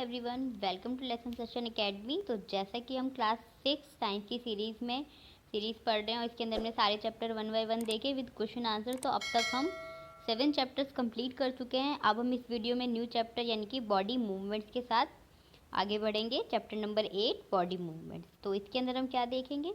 Everyone, welcome to lesson session academy. तो जैसा कि हम क्लास 6 साइंस की सीरीज़ पढ़ रहे हैं और इसके अंदर में सारे चैप्टर 1 बाय 1 देखे विद क्वेश्चन आंसर। तो अब तक हम 7 चैप्टर्स कंप्लीट कर चुके हैं। अब हम इस वीडियो में न्यू चैप्टर यानी कि बॉडी मूवमेंट्स के साथ आगे बढ़ेंगे। Chapter number 8 body movements. तो इसके अंदर हम क्या देखेंगे,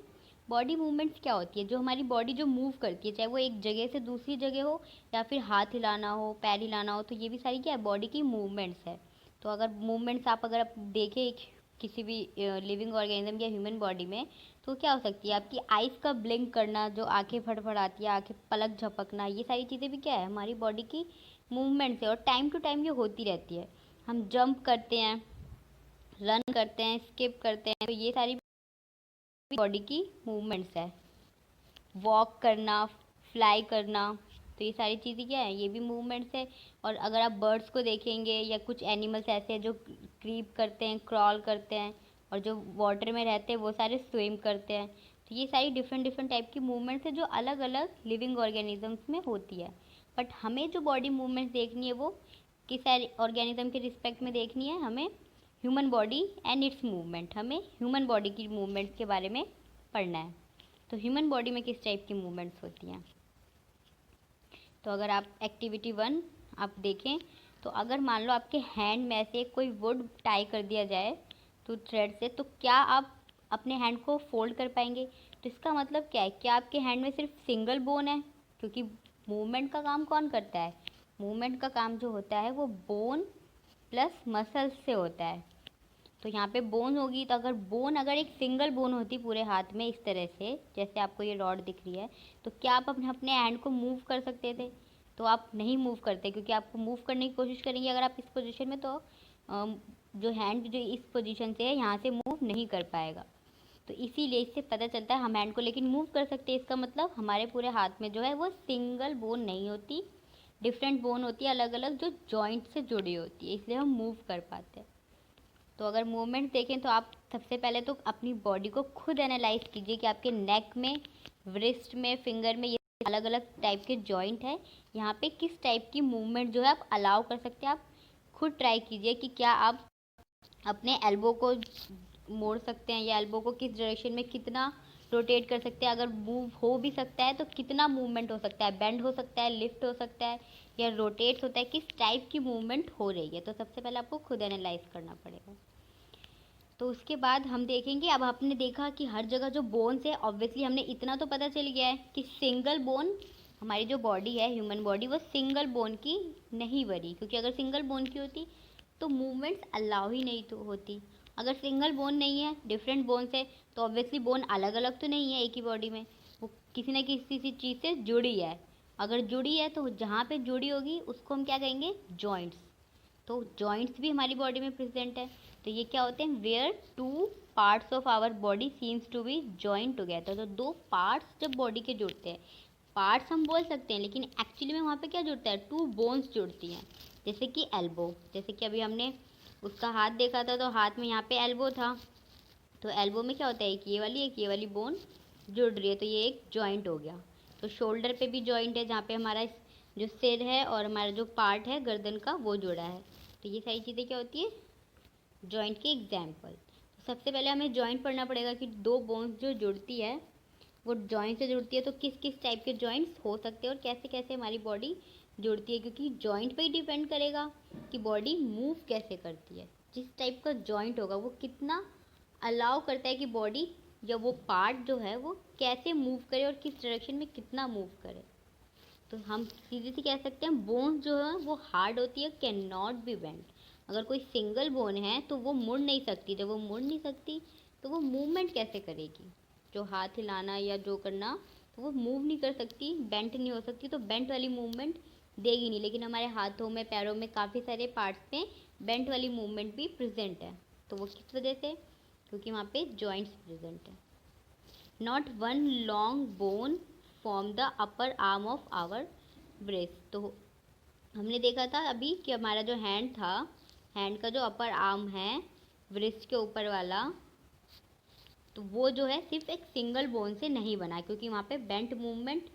बॉडी मूवमेंट्स क्या होती है। जो हमारी बॉडी जो मूव करती है, चाहे वो एक जगह से दूसरी जगह हो या फिर हाथ हिलाना हो, पैर हिलाना हो, तो ये भी सारी क्या है, बॉडी की मूवमेंट्स है। तो अगर मूवमेंट्स अगर आप देखें किसी भी लिविंग ऑर्गेनिज्म या ह्यूमन बॉडी में, तो क्या हो सकती है, आपकी आइज़ का ब्लिंक करना, जो आंखें फड़फड़ाती है, आंखें पलक झपकना, ये सारी चीज़ें भी क्या है, हमारी बॉडी की मूवमेंट्स है और टाइम टू टाइम ये होती रहती है। हम जंप करते हैं, रन करते हैं, स्किप करते हैं, तो ये सारी बॉडी की मूवमेंट्स है। वॉक करना, फ्लाई करना, तो ये सारी चीज़ें क्या है, ये भी मूवमेंट्स है। और अगर आप बर्ड्स को देखेंगे या कुछ एनिमल्स ऐसे हैं जो क्रीप करते हैं, क्रॉल करते हैं, और जो वाटर में रहते हैं वो सारे स्विम करते हैं। तो ये सारी डिफरेंट डिफरेंट टाइप की मूवमेंट्स है जो अलग अलग लिविंग ऑर्गेनिजम्स में होती है। बट हमें जो बॉडी मूवमेंट्स देखनी है वो किस ऑर्गेनिज्म के रिस्पेक्ट में देखनी है, हमें human body and it's movement, हमें ह्यूमन बॉडी की मूवमेंट्स के बारे में पढ़ना है। तो ह्यूमन बॉडी में किस टाइप की मूवमेंट्स होती हैं। तो अगर आप एक्टिविटी 1 आप देखें, तो अगर मान लो आपके हैंड में ऐसे कोई वुड टाई कर दिया जाए तो थ्रेड से, तो क्या आप अपने हैंड को फोल्ड कर पाएंगे। तो इसका मतलब क्या है, क्या आपके हैंड में सिर्फ सिंगल बोन है, क्योंकि मूवमेंट का काम कौन करता है, मूवमेंट का काम जो होता है वो बोन प्लस मसल्स से होता है। तो यहाँ पे बोन होगी, तो अगर एक सिंगल बोन होती पूरे हाथ में इस तरह से, जैसे आपको ये रॉड दिख रही है, तो क्या आप अपने अपने हैंड को मूव कर सकते थे। तो आप नहीं मूव करते, क्योंकि आपको मूव करने की कोशिश करेंगे अगर आप इस पोजीशन में, तो जो हैंड जो इस पोजीशन से है यहाँ से मूव नहीं कर पाएगा। तो इसीलिए इससे पता चलता है हम हैंड को लेकिन मूव कर सकते हैं। इसका मतलब हमारे पूरे हाथ में जो है वो सिंगल बोन नहीं होती, डिफरेंट बोन होती है अलग अलग, जो जॉइंट से जुड़ी होती है, इसलिए हम मूव कर पाते हैं। तो अगर मूवमेंट देखें तो आप सबसे पहले तो अपनी बॉडी को खुद एनालाइज कीजिए कि आपके नेक में, व्रिस्ट में, फिंगर में, ये अलग अलग टाइप के जॉइंट है, यहाँ पे किस टाइप की मूवमेंट जो है आप अलाउ कर सकते हैं। आप खुद ट्राई कीजिए कि क्या आप अपने एल्बो को मोड़ सकते हैं या एल्बो को किस डायरेक्शन में कितना रोटेट कर सकते हैं। अगर मूव हो भी सकता है तो कितना मूवमेंट हो सकता है, बेंड हो सकता है, लिफ्ट हो सकता है या रोटेट होता है, किस टाइप की मूवमेंट हो रही है। तो सबसे पहले आपको खुद एनालाइज करना पड़ेगा। तो उसके बाद हम देखेंगे, अब आपने देखा कि हर जगह जो बोन्स है, ऑब्वियसली हमने इतना तो पता चल गया है कि सिंगल बोन हमारी जो बॉडी है, ह्यूमन बॉडी, वो सिंगल बोन की नहीं बनी, क्योंकि अगर सिंगल बोन की होती तो मूवमेंट्स अलाउ ही नहीं तो होती। अगर सिंगल बोन नहीं है, डिफरेंट बोन्स है, तो ऑब्वियसली बोन अलग अलग तो नहीं है एक ही बॉडी में, वो किसी न किसी चीज़ से जुड़ी है। अगर जुड़ी है तो जहाँ पे जुड़ी होगी उसको हम क्या कहेंगे, जॉइंट्स। तो जॉइंट्स भी हमारी बॉडी में प्रेजेंट है। तो ये क्या होते हैं, where two parts of our body seems to be joint together. तो दो पार्ट्स जब बॉडी के जुड़ते हैं, पार्ट्स हम बोल सकते हैं लेकिन एक्चुअली में वहाँ पे क्या जुड़ता है, टू बोन्स जुड़ती हैं। जैसे कि एल्बो, जैसे कि अभी हमने उसका हाथ देखा था, तो हाथ में यहाँ पे एल्बो था, तो एल्बो में क्या होता है, एक ये वाली बोन जुड़ रही है, तो ये एक जॉइंट हो गया। तो शोल्डर पे भी जॉइंट है, जहाँ पे हमारा जो सिर है और हमारा जो पार्ट है गर्दन का वो जुड़ा है। तो ये सारी चीज़ें क्या होती है, जॉइंट के एग्जाम्पल। तो सबसे पहले हमें जॉइंट पढ़ना पड़ेगा कि दो बोन्स जो जुड़ती है वो जॉइंट से जुड़ती है, तो किस किस टाइप के जॉइंट्स हो सकते हैं और कैसे कैसे हमारी बॉडी जुड़ती है, क्योंकि जॉइंट पे ही डिपेंड करेगा कि बॉडी मूव कैसे करती है। जिस टाइप का जॉइंट होगा वो कितना अलाउ करता है कि बॉडी या वो पार्ट जो है वो कैसे मूव करे और किस डायरेक्शन में कितना मूव करे। तो हम सीधे से कह सकते हैं बोन्स जो है वो हार्ड होती है, कैन नॉट बी बेंड। अगर कोई सिंगल बोन है तो वो मुड़ नहीं सकती, जब वो मुड़ नहीं सकती तो वो मूवमेंट कैसे करेगी, जो हाथ हिलाना या जो करना, तो वो मूव नहीं कर सकती, बेंट नहीं हो सकती, तो बेंट वाली मूवमेंट देगी नहीं। लेकिन हमारे हाथों में, पैरों में, काफ़ी सारे पार्ट्स में बेंट वाली मूवमेंट भी प्रेजेंट है। तो वो किस वजह से, क्योंकि वहाँ पे जॉइंट्स प्रेजेंट है। Not one long bone form the upper arm of our breast. तो हमने देखा था अभी कि हमारा जो हैंड था, हैंड का जो अपर आर्म है ब्रेस्ट के ऊपर वाला, तो वो जो है सिर्फ एक सिंगल बोन से नहीं बना, क्योंकि वहाँ पे बेंट मूवमेंट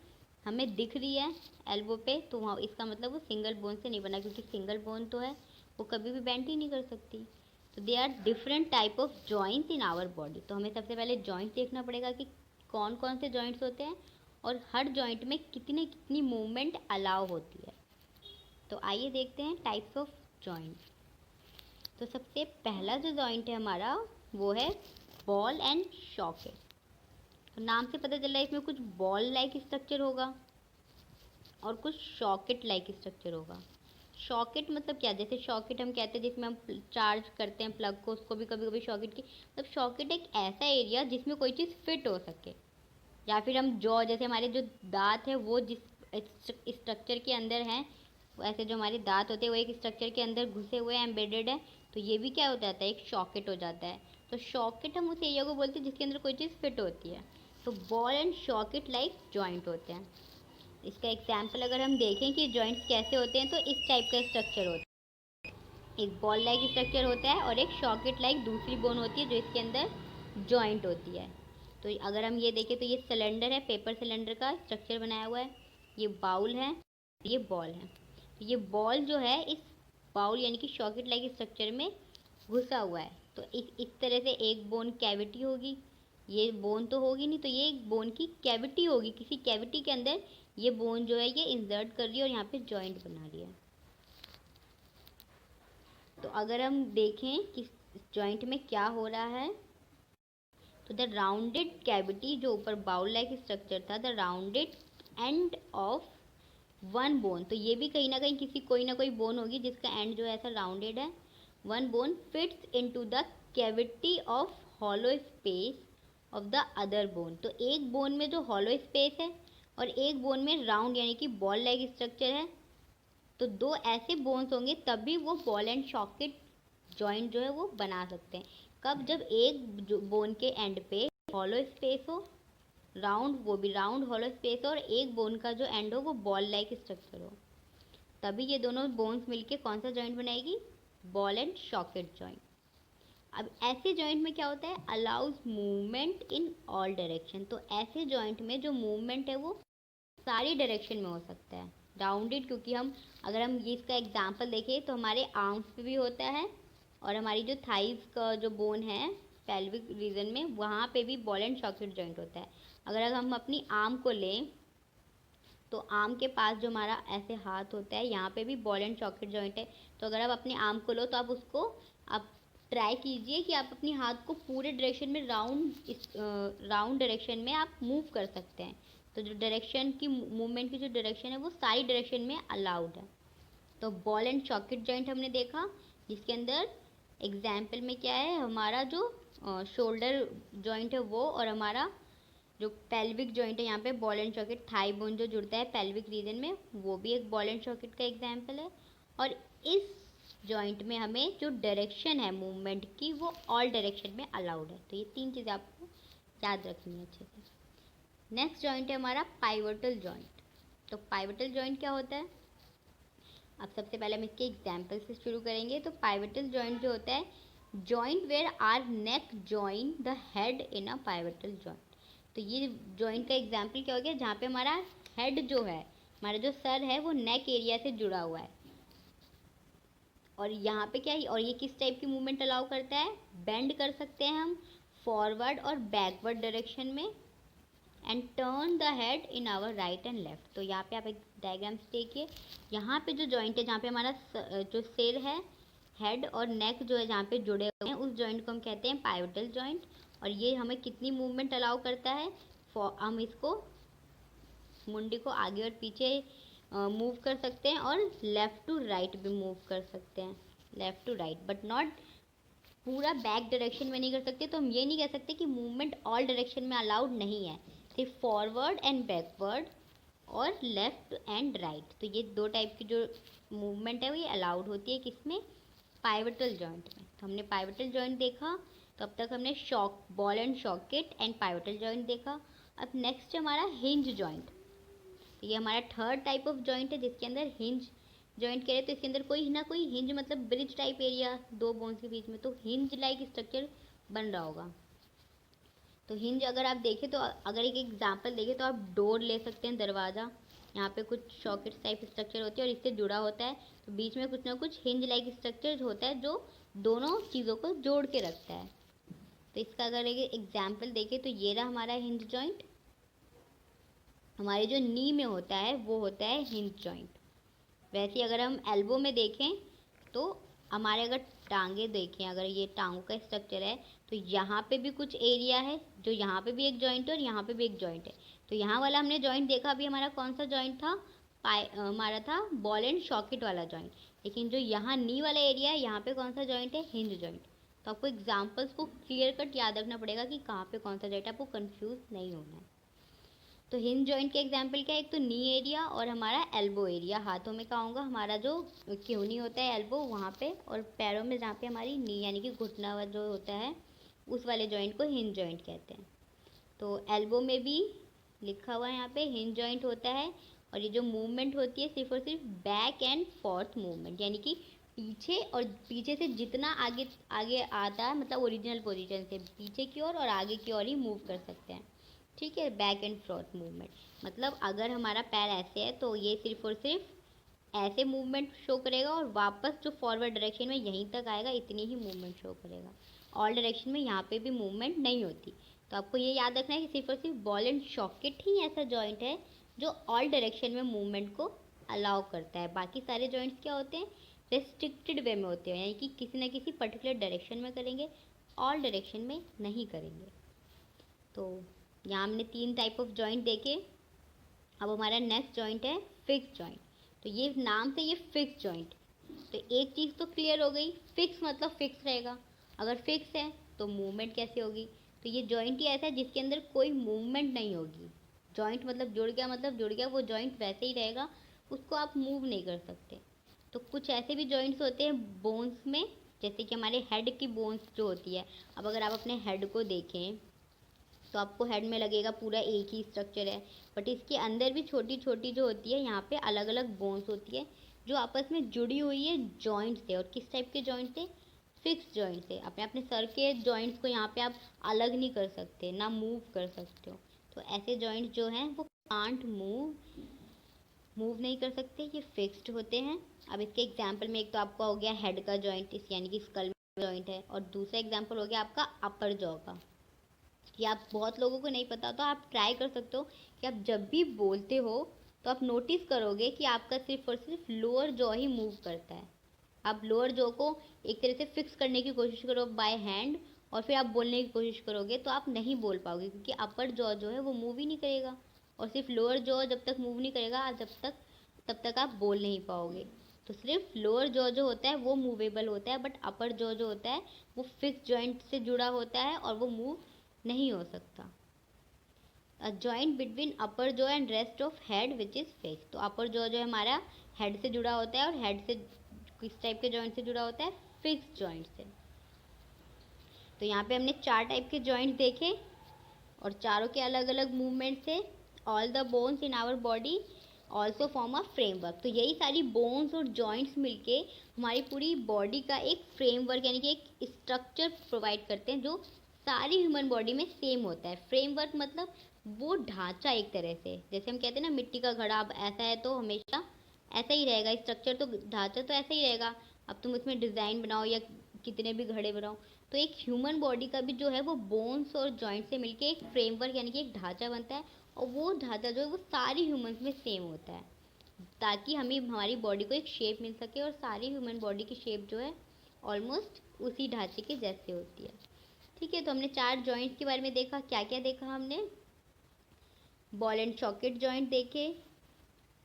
हमें दिख रही है एल्बो पे, तो वहाँ इसका मतलब वो सिंगल बोन से नहीं बना, क्योंकि सिंगल बोन तो है वो कभी भी बेंट ही नहीं कर सकती। तो they are different type of joints in our body. तो हमें सबसे पहले जॉइंट देखना पड़ेगा कि कौन कौन से जॉइंट्स होते हैं और हर जॉइंट में कितनी कितनी मूवमेंट अलाउ होती है। तो आइए देखते हैं टाइप्स ऑफ जॉइंट। तो सबसे पहला जो जॉइंट है हमारा वो है बॉल एंड सॉकेट। तो नाम से पता चल रहा है इसमें कुछ बॉल लाइक स्ट्रक्चर होगा और कुछ सॉकेट लाइक स्ट्रक्चर होगा। सॉकेट मतलब क्या, जैसे सॉकेट हम कहते हैं जिसमें हम चार्ज करते हैं प्लग को, उसको भी कभी कभी सॉकेट की मतलब सॉकेट एक ऐसा एरिया जिसमें कोई चीज़ फिट हो सके, या फिर हम जॉ जैसे हमारे जो दांत है वो जिस स्ट्रक्चर के अंदर हैं, ऐसे जो हमारे दांत होते हैं वो एक स्ट्रक्चर के अंदर घुसे हुए एम्बेडेड है, तो ये भी क्या हो जाता है, एक सॉकेट हो जाता है। तो सॉकेट हम उस एरिया को बोलते हैं जिसके अंदर कोई चीज़ फिट होती है। तो ball and socket like joint होते हैं। इसका एग्जाम्पल अगर हम देखें कि जॉइंट्स कैसे होते हैं तो इस टाइप का स्ट्रक्चर होता है, एक बॉल लाइक स्ट्रक्चर होता है और एक सॉकेट लाइक दूसरी बोन होती है जो इसके अंदर जॉइंट होती है। तो अगर हम ये देखें तो ये सिलेंडर है, पेपर सिलेंडर का स्ट्रक्चर बनाया हुआ है, ये बाउल है, ये बॉल है। तो ये बॉल जो है इस बाउल यानी कि सॉकेट लाइक स्ट्रक्चर में घुसा हुआ है। तो इस तरह से एक बोन कैविटी होगी, ये बोन तो होगी नहीं, तो ये एक बोन की कैविटी होगी, किसी कैविटी के अंदर ये बोन जो है ये इंसर्ट कर रही है और यहाँ पे जॉइंट बना रही है। तो अगर हम देखें कि जॉइंट में क्या हो रहा है, तो द राउंडेड कैविटी जो ऊपर बाउल लाइक स्ट्रक्चर था, the rounded end of one bone, तो ये भी कहीं ना कहीं किसी कोई ना कोई बोन होगी जिसका एंड जो है ऐसा राउंडेड है। One bone fits into the cavity of hollow space of the other bone. तो एक बोन में जो हॉलो स्पेस है और एक बोन में राउंड यानी कि बॉल लाइक स्ट्रक्चर है, तो दो ऐसे बोन्स होंगे तभी वो बॉल एंड सॉकेट जॉइंट जो है वो बना सकते हैं। कब, जब एक बोन के एंड पे हॉलो स्पेस हो, राउंड, वो भी राउंड हॉलो स्पेस हो, और एक बोन का जो एंड हो वो बॉल लाइक स्ट्रक्चर हो, तभी ये दोनों बोन्स मिलके कौन सा जॉइंट बनाएगी, बॉल एंड सॉकेट जॉइंट। अब ऐसे जॉइंट में क्या होता है, allows movement in all direction. तो ऐसे जॉइंट में जो मूवमेंट है वो सारी डायरेक्शन में हो सकता है। राउंडेड क्योंकि हम अगर हम ये इसका एग्जांपल देखें तो हमारे आर्म्स पे भी होता है और हमारी जो थाइस का जो बोन है पेल्विक रीजन में वहाँ पे भी बॉल एंड सॉकेट जॉइंट होता है। अगर हम अपनी आर्म को लें तो आर्म के पास जो हमारा ऐसे हाथ होता है यहाँ पे भी बॉल एंड सॉकेट जॉइंट है। तो अगर आप अपने आर्म को लो तो आप उसको आप ट्राई कीजिए कि आप अपने हाथ को पूरे डायरेक्शन में राउंड डायरेक्शन में आप मूव कर सकते हैं। तो जो डायरेक्शन की मूवमेंट की जो डायरेक्शन है वो सारी डायरेक्शन में अलाउड है। तो बॉल एंड सॉकेट जॉइंट हमने देखा जिसके अंदर एग्जाम्पल में क्या है, हमारा जो शोल्डर जॉइंट है वो, और हमारा जो पेल्विक जॉइंट है यहाँ पे ball and socket, thigh bone जो जुड़ता है पेल्विक रीजन में, वो भी एक बॉल एंड सॉकेट का एग्जाम्पल है। और इस जॉइंट में हमें जो डायरेक्शन है मूवमेंट की वो ऑल डायरेक्शन में अलाउड है। तो ये तीन चीज़ें आपको याद रखनी है अच्छे से। नेक्स्ट जॉइंट है हमारा पाइवोटल जॉइंट। तो पाइवोटल जॉइंट क्या होता है, अब सबसे पहले हम इसके एग्जाम्पल से शुरू करेंगे। तो पाइवोटल जॉइंट जो होता है, joint where our neck join the head in a pivotal joint. तो ये जॉइंट का एग्जाम्पल क्या हो गया, जहाँ पे हमारा हेड जो है, हमारा जो सर है वो नेक एरिया से जुड़ा हुआ है। और यहाँ पे क्या है, और ये किस टाइप की मूवमेंट अलाउ करता है, बेंड कर सकते हैं हम फॉरवर्ड और बैकवर्ड डायरेक्शन में, and turn the head in our right and left. तो यहाँ पे आप एक डायग्राम देखिए, यहाँ पे जो जॉइंट है जहाँ पे हमारा जो सिर है, हेड और नेक जो है जहाँ पे जुड़े हुए हैं, उस जॉइंट को हम कहते हैं पाइवोटल जॉइंट। और ये हमें कितनी मूवमेंट अलाउ करता है, हम इसको मुंडी को आगे और पीछे मूव कर सकते हैं और लेफ़्ट टू राइट भी मूव कर सकते हैं, left to right, but not पूरा बैक डायरेक्शन में नहीं कर सकते। तो हम ये नहीं कह सकते कि मूवमेंट ऑल डायरेक्शन में अलाउड नहीं है, सिर्फ फॉरवर्ड एंड बैकवर्ड और लेफ़्ट एंड राइट। तो ये दो टाइप की जो मूवमेंट है वो ये अलाउड होती है किसमें, पाइवोटल जॉइंट में। तो हमने पाइवोटल जॉइंट देखा, तो अब तक हमने ball and socket and pivotal joint देखा। अब नेक्स्ट है हमारा हिंज जॉइंट। तो ये हमारा थर्ड टाइप ऑफ जॉइंट है जिसके अंदर हिंज जॉइंट कह रहे, तो इसके अंदर कोई ना कोई हिंज मतलब ब्रिज टाइप एरिया दो बोन्स के बीच में, तो हिंज लाइक स्ट्रक्चर बन रहा होगा। तो हिंज अगर आप देखें तो अगर एक एग्जांपल देखें तो आप डोर ले सकते हैं, दरवाज़ा, यहाँ पे कुछ सॉकेट टाइप स्ट्रक्चर होती है और इससे जुड़ा होता है, तो बीच में कुछ ना कुछ हिंज लाइक स्ट्रक्चर होता है जो दोनों चीज़ों को जोड़ के रखता है। तो इसका अगर एक एग्जाम्पल देखें तो ये रहा हमारा हिंज जॉइंट। हमारे जो नी में होता है वो होता है हिंज जॉइंट। वैसे ही अगर हम एल्बो में देखें तो हमारे अगर टांगे देखें, अगर ये टांगों का स्ट्रक्चर है तो यहाँ पे भी कुछ एरिया है, जो यहाँ पे भी एक जॉइंट है और यहाँ पे भी एक जॉइंट है। तो यहाँ वाला हमने जॉइंट देखा, अभी हमारा कौन सा जॉइंट था, हमारा था बॉल एंड सॉकेट वाला जॉइंट। लेकिन जो यहाँ नी वाला एरिया है यहाँ पे कौन सा जॉइंट है, हिंज जॉइंट। तो आपको एग्जाम्पल्स को क्लियर कट याद रखना पड़ेगा कि कहाँ पे कौन सा जॉइंट है, आपको कंफ्यूज नहीं होना है। तो हिंज जॉइंट के एग्जाम्पल क्या है, एक तो नी एरिया और हमारा एल्बो एरिया। हाथों में क्या होगा, हमारा जो क्यूनी होता है एल्बो वहाँ पे, और पैरों में जहाँ पे हमारी नी यानी कि घुटना जो होता है उस वाले जॉइंट को हिंज जॉइंट कहते हैं। तो एल्बो में भी लिखा हुआ है यहाँ पे हिंज जॉइंट होता है, और ये जो मूवमेंट होती है सिर्फ और सिर्फ बैक एंड फोर्थ मूवमेंट, यानी कि पीछे और पीछे से जितना आगे आगे आता है, मतलब ओरिजिनल पोजीशन से पीछे की ओर और आगे की ओर ही मूव कर सकते हैं। ठीक है, बैक एंड फ्रंट मूवमेंट, मतलब अगर हमारा पैर ऐसे है तो ये सिर्फ और सिर्फ ऐसे मूवमेंट शो करेगा, और वापस जो फॉरवर्ड डायरेक्शन में यहीं तक आएगा इतनी ही मूवमेंट शो करेगा। ऑल डायरेक्शन में यहाँ पे भी मूवमेंट नहीं होती। तो आपको ये याद रखना है कि सिर्फ और सिर्फ बॉल एंड सॉकेट ही ऐसा जॉइंट है जो ऑल डायरेक्शन में मूवमेंट को अलाउ करता है। बाकी सारे जॉइंट्स क्या होते हैं, रेस्ट्रिक्टेड वे में होते हैं, यानी कि किसी न किसी पर्टिकुलर डायरेक्शन में करेंगे, ऑल डायरेक्शन में नहीं करेंगे। तो यहाँ हमने 3 टाइप ऑफ जॉइंट देखे। अब हमारा नेक्स्ट जॉइंट है फिक्स जॉइंट। तो ये नाम से ये फिक्स जॉइंट, तो एक चीज़ तो क्लियर हो गई, फिक्स मतलब फिक्स रहेगा। अगर फिक्स है तो मूवमेंट कैसे होगी, तो ये जॉइंट ही ऐसा है जिसके अंदर कोई मूवमेंट नहीं होगी। जॉइंट मतलब जुड़ गया, मतलब जुड़ गया, वो जॉइंट वैसे ही रहेगा, उसको आप मूव नहीं कर सकते। तो कुछ ऐसे भी जॉइंट्स होते हैं बोन्स में, जैसे कि हमारे हेड की बोन्स जो होती है। अब अगर आप अपने हेड को देखें तो आपको हेड में लगेगा पूरा एक ही स्ट्रक्चर है, बट इसके अंदर भी छोटी छोटी जो होती है यहाँ पे अलग अलग बोन्स होती है जो आपस में जुड़ी हुई है जॉइंट से। और किस टाइप के जॉइंट से, फिक्स जॉइंट से। अपने अपने सर के जॉइंट्स को यहाँ पे आप अलग नहीं कर सकते, ना मूव कर सकते हो। तो ऐसे जॉइंट्स जो हैं वो कांट मूव नहीं कर सकते, ये फिक्स्ड होते हैं। अब इसके एग्जाम्पल में एक तो आपका हो गया हेड का जॉइंट, इस यानी कि स्कल जॉइंट है, और दूसरा एग्जाम्पल हो गया आपका अपर जॉ का। कि आप बहुत लोगों को नहीं पता, तो आप ट्राई कर सकते हो कि आप जब भी बोलते हो तो आप नोटिस करोगे कि आपका सिर्फ और सिर्फ लोअर जॉ ही मूव करता है। आप लोअर जॉ को एक तरह से फिक्स करने की कोशिश करो बाय हैंड, और फिर आप बोलने की कोशिश करोगे तो आप नहीं बोल पाओगे, क्योंकि अपर जॉ जो है वो मूव ही नहीं करेगा, और सिर्फ लोअर जॉ जब तक मूव नहीं करेगा तब तक आप बोल नहीं पाओगे। तो सिर्फ लोअर जॉ जो होता है वो मूवेबल होता है, बट अपर जॉ जो होता है वो फिक्स जॉइंट से जुड़ा होता है और वो मूव नहीं हो सकता। A joint between upper jaw and rest of head which is fix. तो अपर जॉ जो है हमारा हेड से जुड़ा होता है, और हेड से किस टाइप के जॉइंट से जुड़ा होता है, फिक्स जॉइंट से। तो यहाँ पे हमने 4 टाइप के जॉइंट देखे, और चारों के अलग अलग मूवमेंट से। All the bones in our body also form a framework. तो यही सारी बोन्स और जॉइंट्स मिलके हमारी पूरी बॉडी का एक फ्रेमवर्क यानी कि एक स्ट्रक्चर प्रोवाइड करते हैं, जो सारी ह्यूमन बॉडी में सेम होता है। फ्रेमवर्क मतलब वो ढांचा, एक तरह से जैसे हम कहते हैं ना मिट्टी का घड़ा, अब ऐसा है तो हमेशा ऐसा ही रहेगा, स्ट्रक्चर तो ढांचा तो ऐसा ही रहेगा। अब तुम उसमें डिज़ाइन बनाओ या कितने भी घड़े बनाओ, तो एक ह्यूमन बॉडी का भी जो है वो बोन्स और जॉइंट से मिलके एक फ्रेमवर्क यानी कि एक ढांचा बनता है, और वो ढांचा जो है वो सारी ह्यूमंस में सेम होता है, ताकि हमें हमारी बॉडी को एक शेप मिल सके। और सारी ह्यूमन बॉडी की शेप जो है ऑलमोस्ट उसी ढांचे के जैसे होती है। ठीक है, तो हमने 4 जॉइंट्स के बारे में देखा। क्या क्या देखा हमने, बॉल एंड सॉकेट जॉइंट देखे,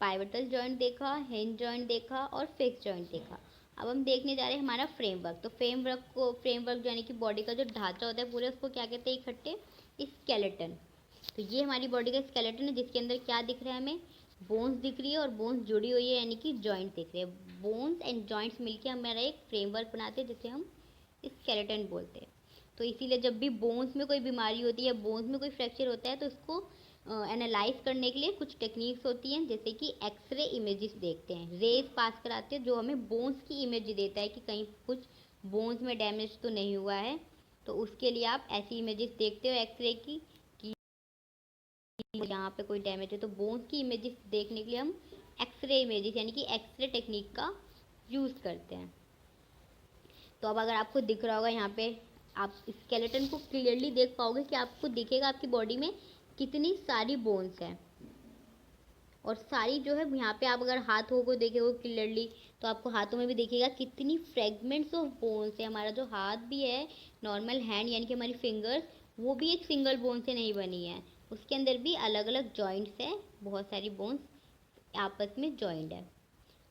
पाइवटल जॉइंट देखा, हिंज जॉइंट देखा, और फिक्स जॉइंट देखा। अब हम देखने जा रहे हैं हमारा फ्रेमवर्क। तो फ्रेमवर्क यानी कि बॉडी का जो ढांचा होता है पूरे, उसको क्या कहते हैं इकट्ठे, स्केलेटन। तो ये हमारी बॉडी का स्केलेटन है, जिसके अंदर क्या दिख रहा है हमें, बोन्स दिख रही है, और बोन्स जुड़ी हुई है यानी कि जॉइंट दिख रहे हैं। बोन्स एंड जॉइंट्स मिलके हमारा एक फ्रेमवर्क बनाते हैं जिसे हम स्केलेटन बोलते हैं। तो इसीलिए जब भी बोन्स में कोई बीमारी होती है या बोन्स में कोई फ्रैक्चर होता है तो उसको एनालाइज करने के लिए कुछ टेक्निक्स होती हैं, जैसे कि एक्सरे इमेजेस देखते हैं, रेज पास कराते हैं जो हमें बोन्स की इमेज देता है कि कहीं कुछ बोन्स में डैमेज तो नहीं हुआ है। तो उसके लिए आप ऐसी इमेजेस देखते हो एक्सरे की, कि यहाँ पे कोई डैमेज है, तो बोन्स की इमेजेस देखने के लिए हम एक्सरे इमेजेस यानी कि एक्सरे टेक्निक का यूज़ करते हैं। तो अब अगर आपको दिख रहा होगा यहाँ पे, आप स्केलेटन को क्लियरली देख पाओगे कि आपको दिखेगा आपकी बॉडी में कितनी सारी बोन्स हैं। और सारी जो है यहाँ पे आप अगर हाथों को देखे क्लियरली तो आपको हाथों में भी दिखेगा कितनी फ्रेगमेंट्स ऑफ बोन्स है। हमारा जो हाथ भी है, नॉर्मल हैंड यानी कि हमारी फिंगर्स, वो भी एक सिंगल बोन से नहीं बनी है, उसके अंदर भी अलग अलग जॉइंट्स हैं, बहुत सारी बोन्स आपस में जॉइंट है।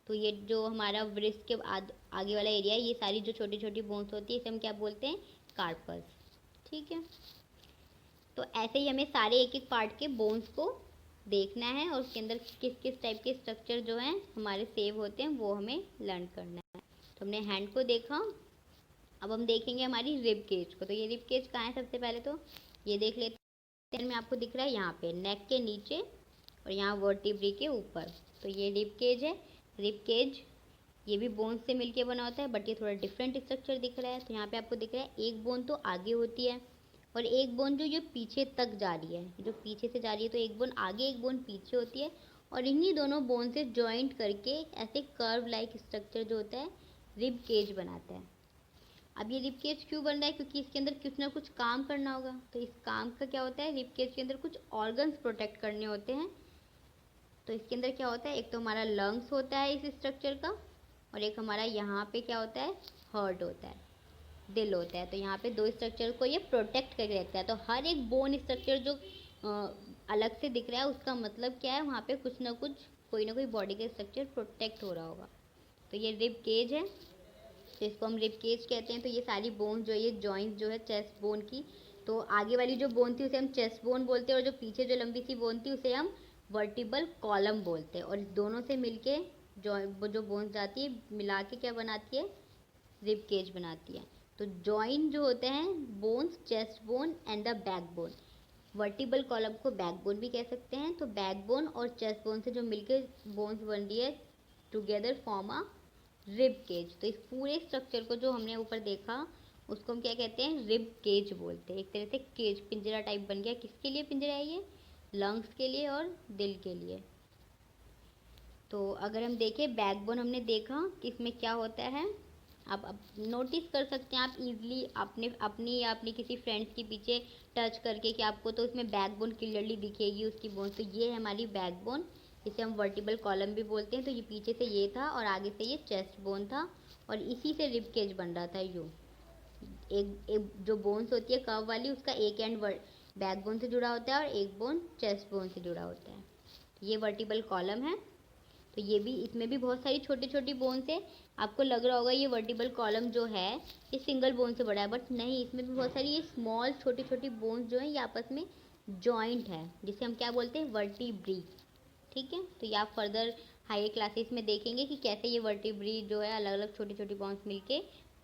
तो ये जो हमारा व्रिस्ट के आगे वाला एरिया है, ये सारी जो छोटी छोटी बोन्स होती है इसे हम क्या बोलते हैं, कार्पस। ठीक है, तो ऐसे ही हमें सारे एक एक पार्ट के बोन्स को देखना है और उसके अंदर किस किस टाइप के स्ट्रक्चर जो हैं हमारे सेव होते हैं वो हमें लर्न करना है। तो हमने हैंड को देखा, अब हम देखेंगे हमारी रिब केज को। तो ये रिब केज कहाँ है, सबसे पहले तो ये देख लेते हैं। में आपको दिख रहा है यहाँ पे नेक के नीचे और यहाँ वर्टिब्री के ऊपर, तो ये रिब केज है। रिब केज ये भी बोन से मिलके बना होता है, बट ये थोड़ा डिफरेंट स्ट्रक्चर दिख रहा है। तो यहाँ पे आपको दिख रहा है एक बोन तो आगे होती है और एक बोन जो ये पीछे तक जा रही है, जो पीछे से जा रही है, तो एक बोन आगे एक बोन पीछे होती है और इन्हीं दोनों बोन से जॉइंट करके ऐसे कर्व लाइक स्ट्रक्चर जो होता है रिब केज बनाता है। अब ये रिब केज क्यों बन रहा है, क्योंकि इसके अंदर कुछ ना कुछ काम करना होगा। तो इस काम का क्या होता है, रिब केज के अंदर कुछ ऑर्गन्स प्रोटेक्ट करने होते हैं। तो इसके अंदर क्या होता है, एक तो हमारा लंग्स होता है इस स्ट्रक्चर का, और एक हमारा यहाँ पे क्या होता है, हार्ट होता है, दिल होता है। तो यहाँ पे दो स्ट्रक्चर को ये प्रोटेक्ट करके रखता है। तो हर एक बोन स्ट्रक्चर जो अलग से दिख रहा है उसका मतलब क्या है, वहाँ पे कुछ ना कुछ कोई ना कोई बॉडी का स्ट्रक्चर प्रोटेक्ट हो रहा होगा। तो ये रिब केज है, तो इसको हम रिब केज कहते हैं। तो ये सारी बोन जो है, ये जॉइंट जो है चेस्ट बोन की, तो आगे वाली जो बोन थी उसे हम चेस्ट बोन बोलते हैं और जो पीछे जो लंबी सी बोन थी उसे हम वर्टिबल कॉलम बोलते हैं। और इस दोनों से मिलके जो बोन जाती है मिला के क्या बनाती है, रिब केज बनाती है। तो जॉइंट जो होते हैं bones, chest bone and the back bone, vertebral column को बैक बोन भी कह सकते हैं। तो बैक बोन और चेस्ट बोन से जो मिलके बोन्स बन रही है together form a rib cage. तो इस पूरे स्ट्रक्चर को जो हमने ऊपर देखा उसको हम क्या कहते हैं, रिब केज बोलते हैं। एक तरह से केज, पिंजरा टाइप बन गया। किसके लिए पिंजरा है ये, लंग्स के लिए और दिल के लिए। तो अगर हम देखें बैकबोन हमने देखा कि इसमें क्या होता है, आप नोटिस कर सकते हैं आप इजीली अपनी या अपनी किसी फ्रेंड्स के पीछे टच करके कि आपको तो उसमें बैकबोन क्लियरली दिखेगी उसकी बोन। तो ये है हमारी बैकबोन, इसे हम वर्टिबल कॉलम भी बोलते हैं। तो ये पीछे से ये था और आगे से ये चेस्ट बोन था और इसी से रिब केज बन रहा था। यूँ एक जो बोन्स होती है कर्व वाली, उसका एक एंड बैकबोन से जुड़ा होता है और एक बोन चेस्ट बोन से जुड़ा होता है। तो ये वर्टिबल कॉलम है। तो ये भी, इसमें भी बहुत सारी छोटी छोटी बोन्स है। आपको लग रहा होगा ये वर्टिबल कॉलम जो है ये सिंगल बोन से बड़ा है, बट नहीं, इसमें भी बहुत सारी ये स्मॉल छोटी छोटी बोन्स जो हैं ये आपस में जॉइंट है, जिसे हम क्या बोलते हैं, वर्टिब्री। ठीक है, तो ये आप फर्दर हायर क्लासेस में देखेंगे कि कैसे ये वर्टिब्री जो है अलग अलग छोटी छोटी बोन्स मिलके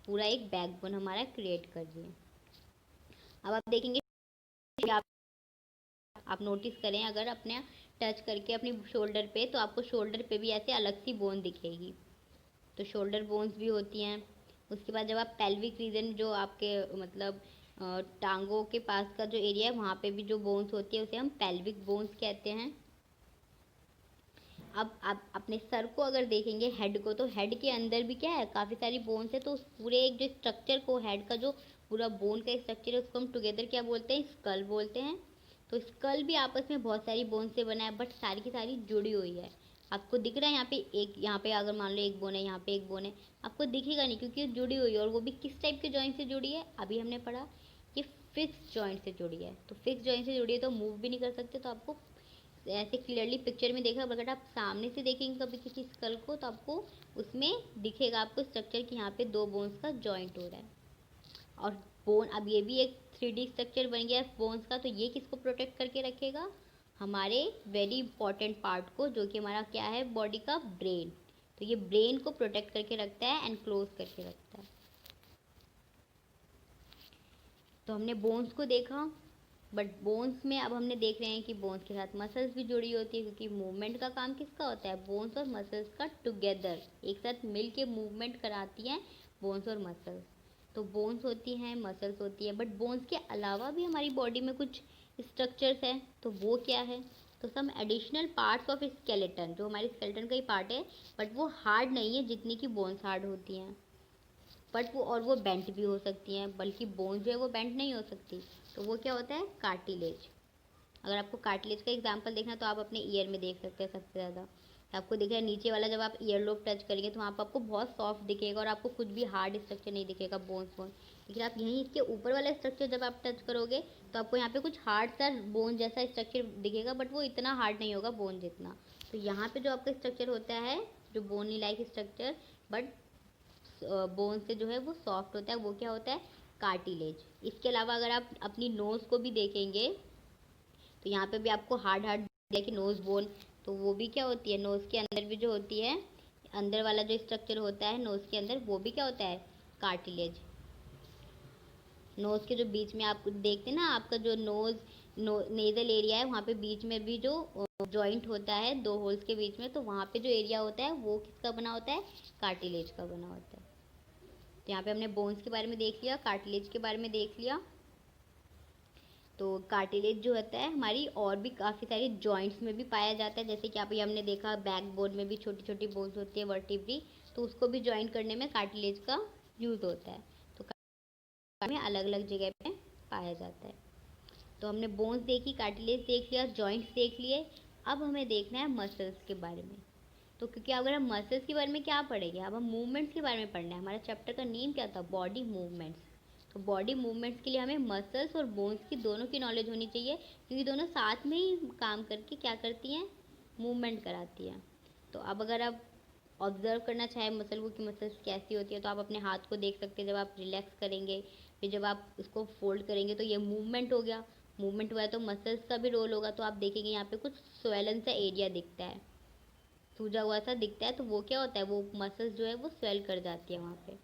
पूरा एक बैकबोन हमारा क्रिएट कर रही है। अब आप देखेंगे, आप नोटिस करें अगर अपने टच करके अपनी शोल्डर पे, तो आपको शोल्डर पे भी ऐसे अलग सी बोन दिखेगी। तो शोल्डर बोन्स भी होती हैं। उसके बाद जब आप पेल्विक रीजन जो आपके मतलब टांगों के पास का जो एरिया है वहाँ पे भी जो बोन्स होती है उसे हम पेल्विक बोन्स कहते हैं। अब आप अपने सर को अगर देखेंगे, हेड को, तो हेड के अंदर भी क्या है, काफ़ी सारी बोन्स है। तो उस पूरे एक जो स्ट्रक्चर को, हेड का जो पूरा बोन का स्ट्रक्चर है उसको हम टुगेदर क्या बोलते हैं, स्कल बोलते हैं। तो स्कल भी आपस में बहुत सारी बोन से बना है, बट सारी की सारी जुड़ी हुई है। आपको दिख रहा है यहाँ पे एक, यहाँ पे अगर मान लो एक बोन है, यहाँ पे एक बोन है, आपको दिखेगा नहीं क्योंकि जुड़ी हुई है। और वो भी किस टाइप के जॉइंट से जुड़ी है, अभी हमने पढ़ा कि फिक्स जॉइंट से जुड़ी है। तो फिक्स जॉइंट से जुड़ी है तो मूव भी नहीं कर सकते। तो आपको ऐसे क्लियरली पिक्चर में देखा, अगर आप सामने से देखेंगे कभी किसी स्कल को तो आपको उसमें दिखेगा आपको स्ट्रक्चर कि यहाँ पे दो बोन्स का जॉइंट हो रहा है। और बोन, अब ये भी एक 3D स्ट्रक्चर बन गया है बोन्स का। तो ये किसको प्रोटेक्ट करके रखेगा, हमारे वेरी इंपॉर्टेंट पार्ट को, जो कि हमारा क्या है, बॉडी का ब्रेन। तो ये ब्रेन को प्रोटेक्ट करके रखता है एंड क्लोज करके रखता है। तो हमने बोन्स को देखा, बट बोन्स में अब हमने देख रहे हैं कि बोन्स के साथ मसल्स भी जुड़ी होती है, क्योंकि मूवमेंट का काम किसका होता है, बोन्स और मसल्स का टुगेदर एक साथ मिल के मूवमेंट कराती हैं बोन्स और मसल्स। तो बोन्स होती हैं, मसल्स होती है, बट बोन्स के अलावा भी हमारी बॉडी में कुछ स्ट्रक्चर्स है, तो वो क्या है, तो some additional parts of skeleton, जो हमारे स्केलेटन का ही पार्ट है बट वो हार्ड नहीं है जितनी कि बोन्स हार्ड होती हैं, बट वो बेंट भी हो सकती हैं, बल्कि बोन्स जो है वो बेंट नहीं हो सकती, तो वो क्या होता है, कार्टिलेज। अगर आपको कार्टिलेज का एग्जांपल देखना तो आप अपने ईयर में देख सकते हैं सबसे ज़्यादा। तो आपको दिख रहा है नीचे वाला, जब आप ईयर लोब टच करेंगे तो वहाँ पर आपको बहुत सॉफ्ट दिखेगा और आपको कुछ भी हार्ड स्ट्रक्चर नहीं दिखेगा, बोन्स बोन। लेकिन आप यहीं इसके ऊपर वाला स्ट्रक्चर जब आप टच करोगे तो आपको यहाँ पे कुछ हार्ड सा बोन जैसा स्ट्रक्चर दिखेगा, बट वो इतना हार्ड नहीं होगा बोन जितना। तो यहाँ पे जो आपका स्ट्रक्चर होता है, जो बोनी लाइक स्ट्रक्चर बट बोन से जो है वो सॉफ्ट होता है, वो क्या होता है, कार्टिलेज। इसके अलावा अगर आप अपनी नोज़ को भी देखेंगे तो यहाँ पे भी आपको हार्ड हार्ड कि नोज़ बोन, तो वो भी क्या होती है, नोज़ के अंदर भी जो होती है, अंदर वाला जो स्ट्रक्चर होता है नोज़ के अंदर, वो भी क्या होता है, कार्टिलेज। नोज़ के जो बीच में आप देखते हैं ना, आपका जो नेज़ल एरिया है वहाँ पे बीच में भी जो जॉइंट होता है दो होल्स के बीच में, तो वहाँ पे जो एरिया होता है वो किसका बना होता है, कार्टिलेज का बना होता है। तो यहाँ पे हमने बोन्स के बारे में देख लिया, कार्टिलेज के बारे में देख लिया। तो कार्टिलेज जो होता है हमारी और भी काफ़ी सारी जॉइंट्स में भी पाया जाता है, जैसे कि आप ये हमने देखा बैक बोन में भी छोटी छोटी बोन्स होती है वर्टिब्री, तो उसको भी ज्वाइन करने में कार्टिलेज का यूज़ होता है। तो में अलग अलग जगह पे पाया जाता है। तो हमने बोन्स देखी, कार्टिलेज देख लिया, जॉइंट्स देख लिए। अब हमें देखना है मसल्स के बारे में। तो क्योंकि अगर हम मसल्स के बारे में क्या पढ़ेंगे, अब हम मूवमेंट्स के बारे में पढ़ना है। हमारा चैप्टर का नेम क्या था, बॉडी मूवमेंट्स। तो बॉडी मूवमेंट्स के लिए हमें मसल्स और बोन्स की दोनों की नॉलेज होनी चाहिए, क्योंकि दोनों साथ में ही काम करके क्या करती हैं, मूवमेंट कराती हैं। तो अब अगर आप ऑब्जर्व करना चाहें मसल को कि मसल्स कैसी होती है, तो आप अपने हाथ को देख सकते हैं। जब आप रिलैक्स करेंगे, फिर जब आप उसको फोल्ड करेंगे तो ये मूवमेंट हो गया। मूवमेंट हुआ है तो मसल्स का भी रोल होगा। तो आप देखेंगे यहाँ पे कुछ स्वेलन सा एरिया दिखता है, सूजा हुआ सा दिखता है, तो वो क्या होता है, वो मसल्स जो है वो स्वेल कर जाती है वहाँ पे।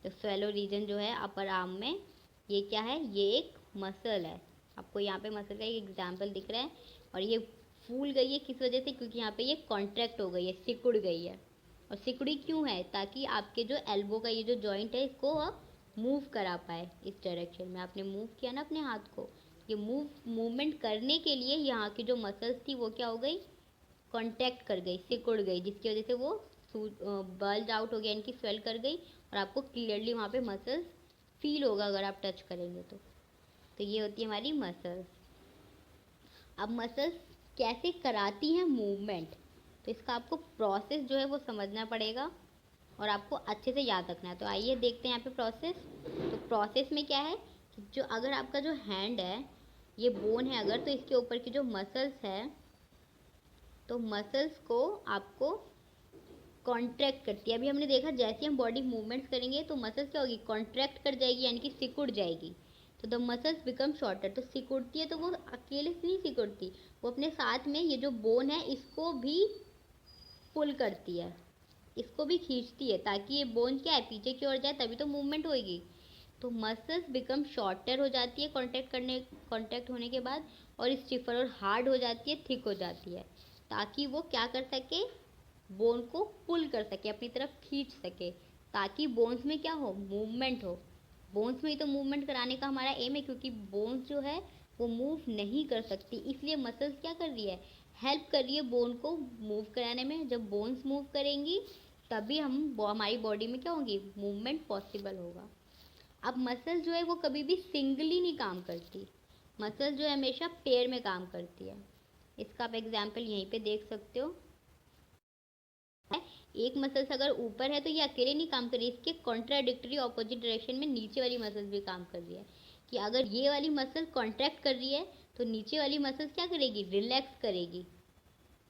तो स्वेलो रीजन जो है अपर आर्म में, ये क्या है, ये एक मसल है। आपको यहाँ पे मसल का एक एग्जाम्पल दिख रहा है। और ये फूल गई है किस वजह से, क्योंकि यहाँ पे ये कॉन्ट्रैक्ट हो गई है, सिकुड़ गई है। और सिकुड़ी क्यों है, ताकि आपके जो एल्बो का ये जो जॉइंट है इसको आप मूव करा पाए इस डायरेक्शन में। आपने मूव किया ना अपने हाथ को, ये मूवमेंट करने के लिए यहाँ की जो मसल्स थी वो क्या हो गई, कांटेक्ट कर गई, सिकुड़ गई, जिसकी वजह से वो बल्ज आउट हो गया, इनकी स्वेल कर गई। और आपको क्लियरली वहाँ पे मसल्स फील होगा अगर आप टच करेंगे तो ये होती है हमारी मसल्स। अब मसल्स कैसे कराती हैं मूवमेंट, तो इसका आपको प्रोसेस जो है वो समझना पड़ेगा और आपको अच्छे से याद रखना है। तो आइए देखते हैं यहाँ पे प्रोसेस। तो प्रोसेस में क्या है कि जो अगर आपका जो हैंड है ये बोन है अगर, तो इसके ऊपर की जो मसल्स है, तो मसल्स को आपको कॉन्ट्रैक्ट करती है। अभी हमने देखा जैसे हम बॉडी मूवमेंट्स करेंगे तो मसल्स क्या होगी, कॉन्ट्रैक्ट कर जाएगी, यानी कि सिकुड़ जाएगी। तो द मसल्स बिकम शॉर्टर। तो सिकुड़ती है तो वो अकेले से नहीं सिकुड़ती, वो अपने साथ में ये जो बोन है इसको भी पुल करती है, इसको भी खींचती है, ताकि ये बोन क्या है, पीछे की ओर जाए, तभी तो मूवमेंट होएगी। तो मसल्स बिकम शॉर्टर हो जाती है कांटेक्ट होने के बाद, और स्टिफर और हार्ड हो जाती है, थिक हो जाती है, ताकि वो क्या कर सके, बोन को पुल कर सके, अपनी तरफ खींच सके, ताकि बोन्स में क्या हो, मूवमेंट हो। बोन्स में ही तो मूवमेंट कराने का हमारा एम है, क्योंकि बोन्स जो है वो मूव नहीं कर सकती, इसलिए मसल्स क्या कर रही है, हेल्प कर रही है बोन को मूव कराने में। जब बोन्स मूव करेंगी तभी हमारी बॉडी में क्या होगी, मूवमेंट पॉसिबल होगा। अब मसल जो है वो कभी भी सिंगली नहीं काम करती, मसल जो है हमेशा पेयर में काम करती है। इसका आप एग्जाम्पल यहीं पे देख सकते हो। एक मसल्स अगर ऊपर है तो ये अकेले नहीं काम कर रही, इसके कॉन्ट्राडिक्टरी ऑपोजिट डायरेक्शन में नीचे वाली मसल्स भी काम कर रही है। कि अगर ये वाली मसल कॉन्ट्रैक्ट कर रही है तो नीचे वाली मसल्स क्या करेगी, रिलैक्स करेगी।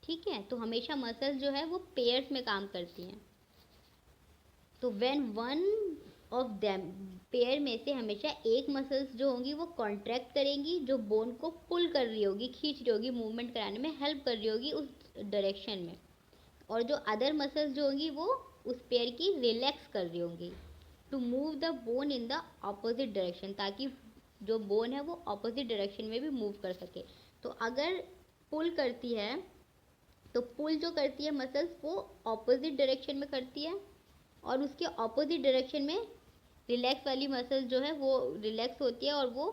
ठीक है, तो हमेशा मसल्स जो है वो पेयर्स में काम करती हैं। तो when one of them, pair में से हमेशा एक मसल्स जो होंगी वो कॉन्ट्रैक्ट करेंगी, जो बोन को पुल कर रही होगी, खींच रही होगी, मूवमेंट कराने में हेल्प कर रही होगी उस डायरेक्शन में। और जो अदर मसल्स जो होंगी वो उस पेयर की रिलैक्स कर रही होंगी, to move the bone in the opposite direction, ताकि जो बोन है वो ऑपोजिट डायरेक्शन में भी मूव कर सके। तो अगर पुल करती है तो पुल जो करती है मसल्स वो ऑपोजिट डायरेक्शन में करती है, और उसके ऑपोजिट डायरेक्शन में रिलैक्स वाली मसल जो है वो रिलैक्स होती है और वो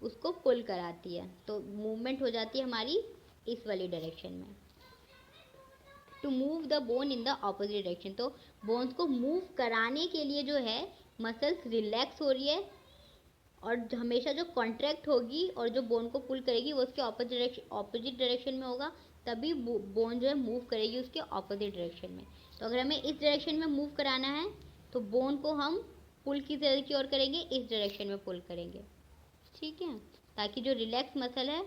उसको पुल कराती है, तो मूवमेंट हो जाती है हमारी इस वाली डायरेक्शन में। To move the bone in the opposite direction, तो बोन्स को मूव कराने के लिए जो है मसल्स रिलैक्स हो रही है, और हमेशा जो कॉन्ट्रैक्ट होगी और जो बोन को पुल करेगी वो उसके ऑपोजिट डायरेक्शन में होगा, तभी बोन जो है मूव करेगी उसके ऑपोजिट डायरेक्शन में। तो अगर हमें इस डायरेक्शन में मूव कराना है तो बोन को हम पुल की तरह की ओर करेंगे, इस डायरेक्शन में पुल करेंगे, ठीक है, ताकि जो रिलैक्स मसल है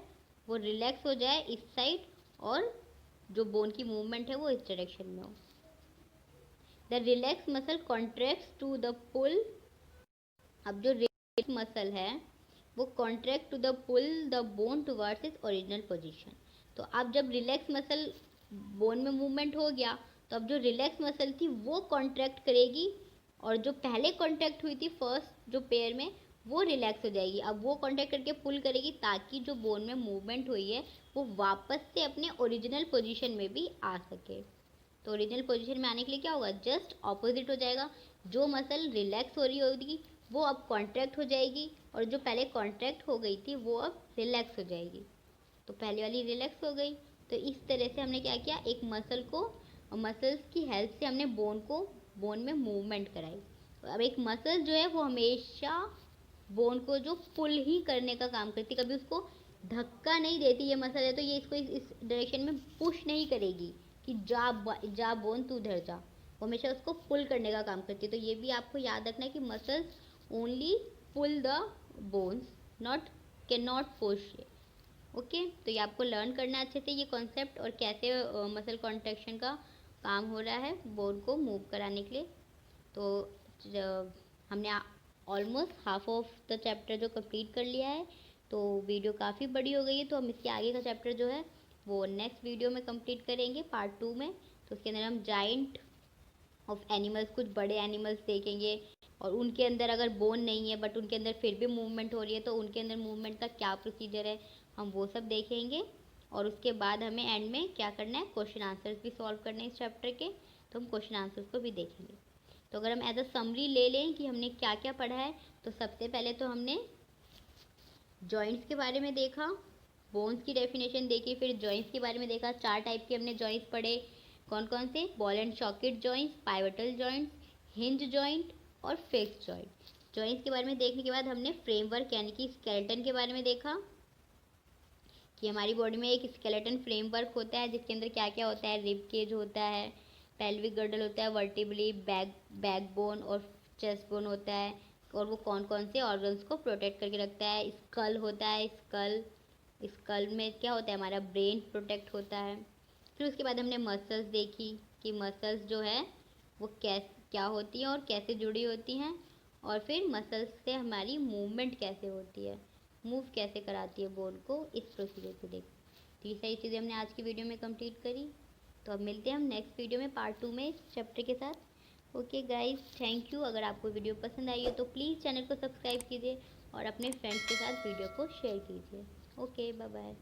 वो रिलैक्स हो जाए इस साइड, और जो बोन की मूवमेंट है वो इस डायरेक्शन में हो। The relax muscle contracts to the pull, अब जो रिलैक्स मसल है वो contract to the pull the bone towards its original position. तो अब जब रिलैक्स मसल बोन में मूवमेंट हो गया, तो अब जो रिलैक्स मसल थी वो कॉन्ट्रैक्ट करेगी, और जो पहले कॉन्ट्रैक्ट हुई थी फर्स्ट जो पेयर में वो रिलैक्स हो जाएगी। अब वो कॉन्ट्रैक्ट करके पुल करेगी ताकि जो बोन में मूवमेंट हुई है वो वापस से अपने ओरिजिनल पोजीशन में भी आ सके। तो ओरिजिनल पोजीशन में आने के लिए क्या होगा, जस्ट ऑपोजिट हो जाएगा। जो मसल रिलैक्स हो रही होगी वो अब कॉन्ट्रैक्ट हो जाएगी, और जो पहले कॉन्ट्रैक्ट हो गई थी वो अब रिलैक्स हो जाएगी। तो पहले वाली रिलैक्स हो गई। तो इस तरह से हमने क्या किया, एक मसल को, मसल्स की हेल्प से हमने बोन में मूवमेंट कराई। तो अब एक मसल जो है वो हमेशा बोन को जो पुल ही करने का काम करती, कभी उसको धक्का नहीं देती। ये मसल है तो ये इसको इस डायरेक्शन में पुश नहीं करेगी कि जा बोन तू उधर जा, वो हमेशा उसको पुल करने का काम करती है। तो ये भी आपको याद रखना है कि muscles only pull the bones, not can not push. Okay, तो ये आपको लर्न करना है अच्छे से ये कॉन्सेप्ट, और कैसे मसल कॉन्ट्रैक्शन का काम हो रहा है बोन को मूव कराने के लिए। तो हमने almost half of the chapter जो कंप्लीट कर लिया है। तो वीडियो काफ़ी बड़ी हो गई है, तो हम इसके आगे का चैप्टर जो है वो नेक्स्ट वीडियो में कंप्लीट करेंगे पार्ट 2 में। तो उसके अंदर हम जाइंट ऑफ एनिमल्स, कुछ बड़े एनिमल्स देखेंगे, और उनके अंदर अगर बोन नहीं है बट उनके अंदर फिर भी मूवमेंट हो रही है तो उनके अंदर मूवमेंट का क्या प्रोसीजर है, हम वो सब देखेंगे। और उसके बाद हमें एंड में क्या करना है, क्वेश्चन आंसर्स भी सॉल्व करने हैं इस चैप्टर के, तो हम क्वेश्चन आंसर्स को भी देखेंगे। तो अगर हम एज अ समरी ले लें कि हमने क्या क्या पढ़ा है, तो सबसे पहले तो हमने जॉइंट्स के बारे में देखा, बोन्स की डेफिनेशन देखी, फिर जॉइंट्स के बारे में देखा। 4 टाइप के हमने जॉइंट्स पढ़े, कौन कौन से, ball and socket joints, pivotal joints, hinge joint और फिक्स जॉइंट। जॉइंट्स के बारे में देखने के बाद हमने फ्रेमवर्क यानी कि स्केलेटन के बारे में देखा, कि हमारी बॉडी में एक स्केलेटन फ्रेमवर्क होता है जिसके अंदर क्या क्या होता है, रिब केज होता है, पेल्विक गर्डल होता है, वर्टिब्रली, बैकबोन और चेस्ट बोन होता है, और वो कौन कौन से ऑर्गन्स को प्रोटेक्ट करके रखता है। स्कल होता है, स्कल में क्या होता है, हमारा ब्रेन प्रोटेक्ट होता है। फिर उसके बाद हमने मसल्स देखी कि मसल्स जो है वो क्या होती हैं और कैसे जुड़ी होती हैं, और फिर मसल्स से हमारी मूवमेंट कैसे होती है, मूव कैसे कराती है बोन को, इस प्रोसीजर को देख। तो ये सारी चीज़ें हमने आज की वीडियो में कंप्लीट करी। तो अब मिलते हैं हम नेक्स्ट वीडियो में पार्ट 2 में इस चैप्टर के साथ। Okay guys, thank you. अगर आपको वीडियो पसंद आई है तो प्लीज़ चैनल को सब्सक्राइब कीजिए और अपने फ्रेंड्स के साथ वीडियो को शेयर कीजिए। Okay, bye bye.